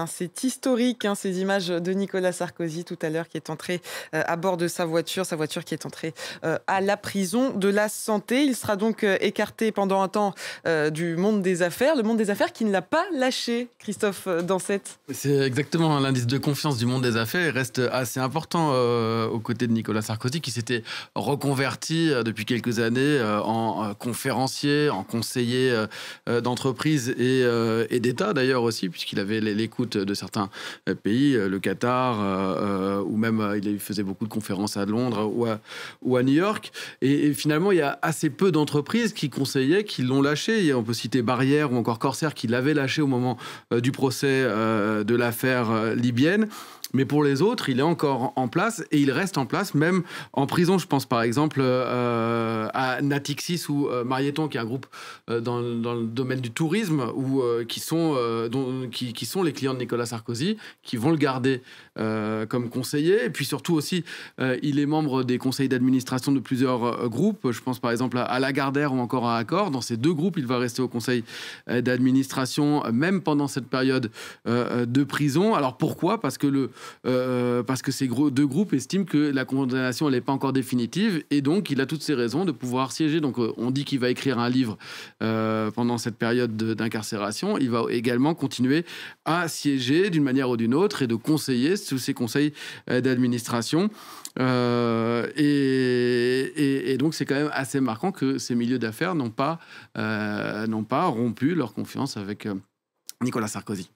C'est historique, hein, ces images de Nicolas Sarkozy tout à l'heure qui est entré à bord de sa voiture qui est entrée à la prison de la santé. Il sera donc écarté pendant un temps du monde des affaires, le monde des affaires qui ne l'a pas lâché, Christophe Dansette. C'est exactement l'indice de confiance du monde des affaires. Il reste assez important aux côtés de Nicolas Sarkozy, qui s'était reconverti depuis quelques années en conférencier, en conseiller d'entreprise et d'État d'ailleurs aussi, puisqu'il avait l'écoute de certains pays, le Qatar, ou même il faisait beaucoup de conférences à Londres ou à New York. Et finalement, il y a assez peu d'entreprises qui conseillaient, qui l'ont lâché. On peut citer Barrière ou encore Corsair qui l'avaient lâché au moment du procès de l'affaire libyenne. Mais pour les autres, il est encore en place et il reste en place, même en prison. Je pense par exemple à Natixis ou Marieton, qui est un groupe dans le domaine du tourisme, qui sont les clients de Nicolas Sarkozy, qui vont le garder comme conseiller. Et puis surtout aussi, il est membre des conseils d'administration de plusieurs groupes. Je pense par exemple à Lagardère ou encore à Accor. Dans ces deux groupes, il va rester au conseil d'administration, même pendant cette période de prison. Alors pourquoi ? Parce que ces deux groupes estiment que la condamnation n'est pas encore définitive et donc il a toutes ses raisons de pouvoir siéger. Donc on dit qu'il va écrire un livre pendant cette période d'incarcération. Il va également continuer à siéger d'une manière ou d'une autre et de conseiller sous ces conseils d'administration. Et donc c'est quand même assez marquant que ces milieux d'affaires n'ont pas rompu leur confiance avec Nicolas Sarkozy.